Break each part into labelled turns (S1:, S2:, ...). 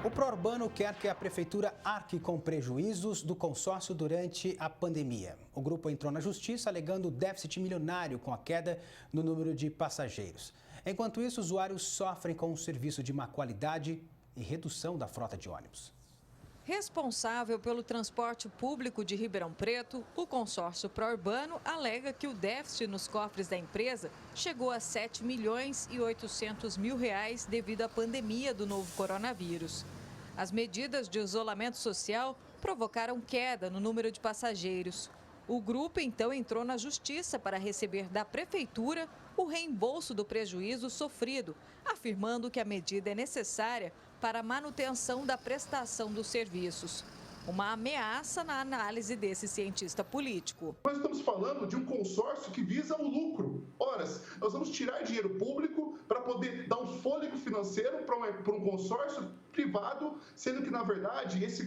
S1: O Pró-Urbano quer que a prefeitura arque com prejuízos do consórcio durante a pandemia. O grupo entrou na justiça alegando déficit milionário com a queda no número de passageiros. Enquanto isso, usuários sofrem com um serviço de má qualidade e redução da frota de ônibus.
S2: Responsável pelo transporte público de Ribeirão Preto, o consórcio Pró-Urbano alega que o déficit nos cofres da empresa chegou a R$ 7.800.000 devido à pandemia do novo coronavírus. As medidas de isolamento social provocaram queda no número de passageiros. O grupo então entrou na justiça para receber da prefeitura o reembolso do prejuízo sofrido, afirmando que a medida é necessária para a manutenção da prestação dos serviços. Uma ameaça na análise desse cientista político.
S3: Nós estamos falando de um consórcio que visa o lucro. Ora, nós vamos tirar dinheiro público para poder dar um fôlego financeiro para um consórcio privado, sendo que, na verdade, esse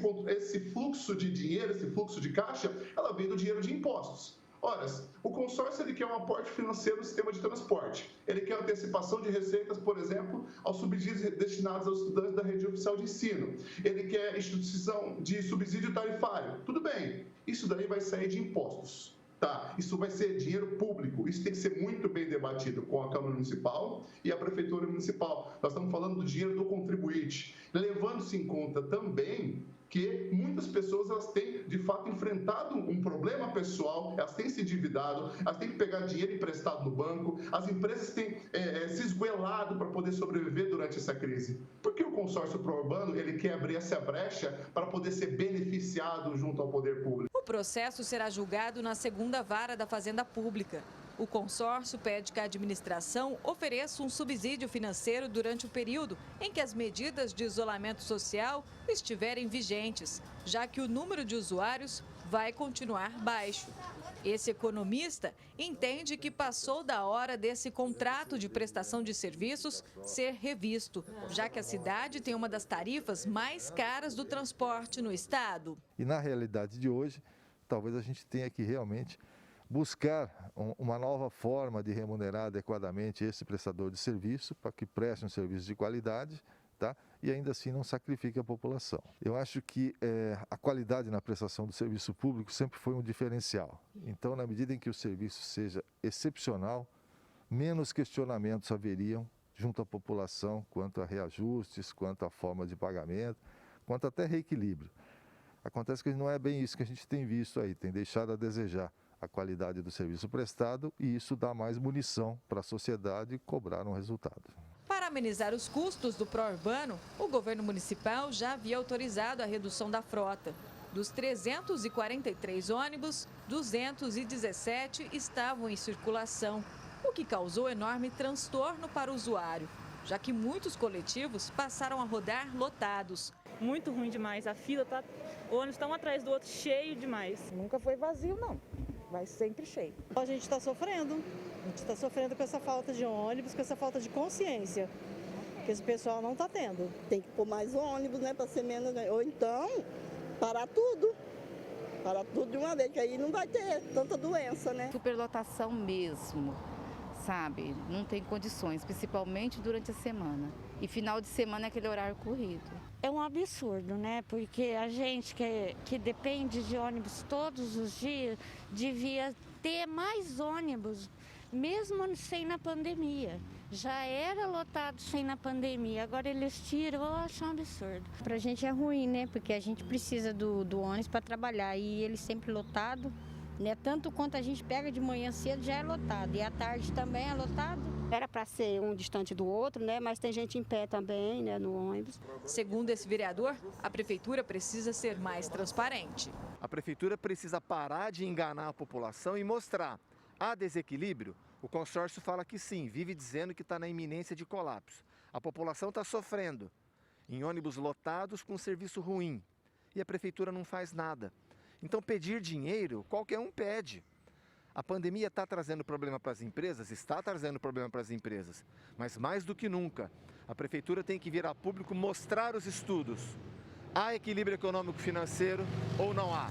S3: fluxo de dinheiro, esse fluxo de caixa, ela vem do dinheiro de impostos. Ora, o consórcio ele quer um aporte financeiro no sistema de transporte. Ele quer antecipação de receitas, por exemplo, aos subsídios destinados aos estudantes da rede oficial de ensino. Ele quer instituição de subsídio tarifário. Tudo bem, isso daí vai sair de impostos. Tá, isso vai ser dinheiro público, isso tem que ser muito bem debatido com a Câmara Municipal e a Prefeitura Municipal. Nós estamos falando do dinheiro do contribuinte, levando-se em conta também que muitas pessoas elas têm, de fato, enfrentado um problema pessoal, elas têm se endividado, elas têm que pegar dinheiro emprestado no banco, as empresas têm se esgoelado para poder sobreviver durante essa crise. Por que o consórcio Pró-Urbano ele quer abrir essa brecha para poder ser beneficiado junto ao poder público?
S2: O processo será julgado na segunda vara da Fazenda Pública. O consórcio pede que a administração ofereça um subsídio financeiro durante o período em que as medidas de isolamento social estiverem vigentes, já que o número de usuários vai continuar baixo. Esse economista entende que passou da hora desse contrato de prestação de serviços ser revisto, já que a cidade tem uma das tarifas mais caras do transporte no estado.
S4: E na realidade de hoje, talvez a gente tenha que realmente buscar uma nova forma de remunerar adequadamente esse prestador de serviço para que preste um serviço de qualidade, tá? E ainda assim não sacrifique a população. Eu acho que a qualidade na prestação do serviço público sempre foi um diferencial. Então, na medida em que o serviço seja excepcional, menos questionamentos haveriam junto à população quanto a reajustes, quanto à forma de pagamento, quanto até reequilíbrio. Acontece que não é bem isso que a gente tem visto aí, tem deixado a desejar a qualidade do serviço prestado e isso dá mais munição para a sociedade cobrar um resultado.
S2: Para amenizar os custos do Pró-Urbano, o governo municipal já havia autorizado a redução da frota. Dos 343 ônibus, 217 estavam em circulação, o que causou enorme transtorno para o usuário, já que muitos coletivos passaram a rodar lotados.
S5: Muito ruim demais, a fila o ônibus está um atrás do outro, cheio demais.
S6: Nunca foi vazio, não. Vai sempre cheio.
S7: A gente está sofrendo. A gente está sofrendo com essa falta de ônibus, com essa falta de consciência que esse pessoal não está tendo.
S6: Tem que pôr mais ônibus, né, para ser menos... Ou então, parar tudo. Parar tudo de uma vez, que aí não vai ter tanta doença, né?
S8: Superlotação mesmo, sabe? Não tem condições, principalmente durante a semana. E final de semana é aquele horário corrido.
S9: É um absurdo, né? Porque a gente que depende de ônibus todos os dias, devia ter mais ônibus, mesmo sem na pandemia. Já era lotado sem na pandemia, agora eles tiram, eu acho um absurdo.
S10: Pra gente é ruim, né? Porque a gente precisa do ônibus para trabalhar e ele sempre lotado, né? Tanto quanto a gente pega de manhã cedo já é lotado e à tarde também é lotado.
S11: Era para ser um distante do outro, né? Mas tem gente em pé também, né, no ônibus.
S2: Segundo esse vereador, a prefeitura precisa ser mais transparente.
S12: A prefeitura precisa parar de enganar a população e mostrar. Há desequilíbrio? O consórcio fala que sim, vive dizendo que está na iminência de colapso. A população está sofrendo em ônibus lotados com serviço ruim e a prefeitura não faz nada. Então pedir dinheiro, qualquer um pede. A pandemia está trazendo problema para as empresas? Está trazendo problema para as empresas. Mas mais do que nunca, a prefeitura tem que vir a público mostrar os estudos. Há equilíbrio econômico financeiro ou não há?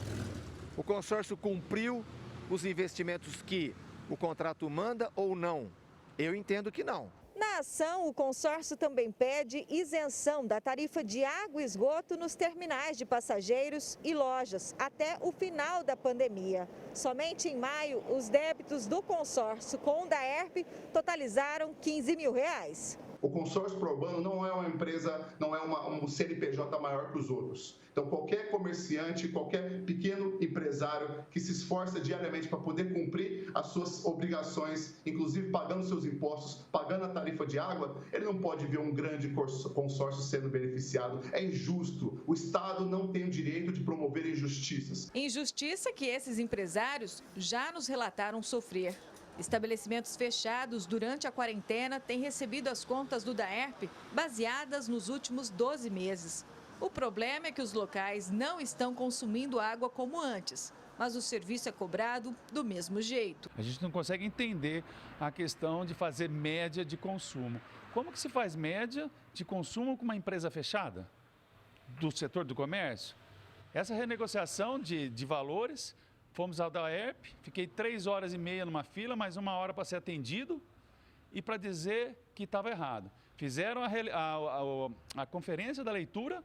S12: O consórcio cumpriu os investimentos que o contrato manda ou não? Eu entendo que não.
S2: Na ação, o consórcio também pede isenção da tarifa de água e esgoto nos terminais de passageiros e lojas até o final da pandemia. Somente em maio, os débitos do consórcio com o DAERP totalizaram R$ 15 mil.
S3: O consórcio ProUrbano não é uma empresa, não é um CNPJ maior que os outros. Então, qualquer comerciante, qualquer pequeno empresário que se esforça diariamente para poder cumprir as suas obrigações, inclusive pagando seus impostos, pagando a tarifa de água, ele não pode ver um grande consórcio sendo beneficiado. É injusto. O Estado não tem o direito de promover injustiças.
S2: Injustiça que esses empresários já nos relataram sofrer. Estabelecimentos fechados durante a quarentena têm recebido as contas do DAERP baseadas nos últimos 12 meses. O problema é que os locais não estão consumindo água como antes, mas o serviço é cobrado do mesmo jeito.
S13: A gente não consegue entender a questão de fazer média de consumo. Como que se faz média de consumo com uma empresa fechada do setor do comércio? Essa renegociação de valores, fomos ao DAERP, fiquei 3 horas e meia numa fila, mais 1 hora para ser atendido e para dizer que estava errado. Fizeram a conferência da leitura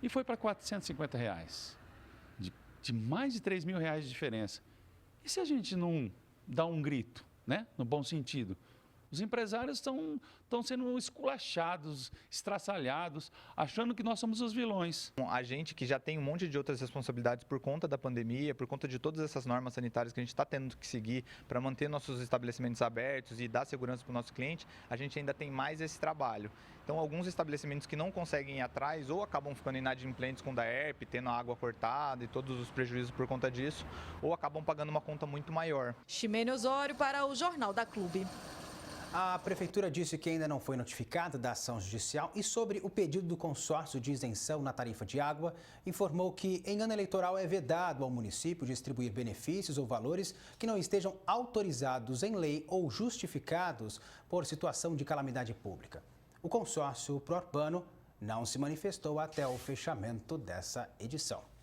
S13: e foi para R$ 450, de mais de R$ 3 mil de diferença. E se a gente não dá um grito, né, no bom sentido? Os empresários estão sendo esculachados, estraçalhados, achando que nós somos os vilões.
S14: A gente que já tem um monte de outras responsabilidades por conta da pandemia, por conta de todas essas normas sanitárias que a gente está tendo que seguir para manter nossos estabelecimentos abertos e dar segurança para o nosso cliente, a gente ainda tem mais esse trabalho. Então, alguns estabelecimentos que não conseguem ir atrás ou acabam ficando inadimplentes com o DAERP, tendo a água cortada e todos os prejuízos por conta disso, ou acabam pagando uma conta muito maior.
S2: Ximene Osório para o Jornal da Clube.
S1: A Prefeitura disse que ainda não foi notificada da ação judicial e sobre o pedido do consórcio de isenção na tarifa de água, informou que em ano eleitoral é vedado ao município distribuir benefícios ou valores que não estejam autorizados em lei ou justificados por situação de calamidade pública. O consórcio ProUrbano não se manifestou até o fechamento dessa edição.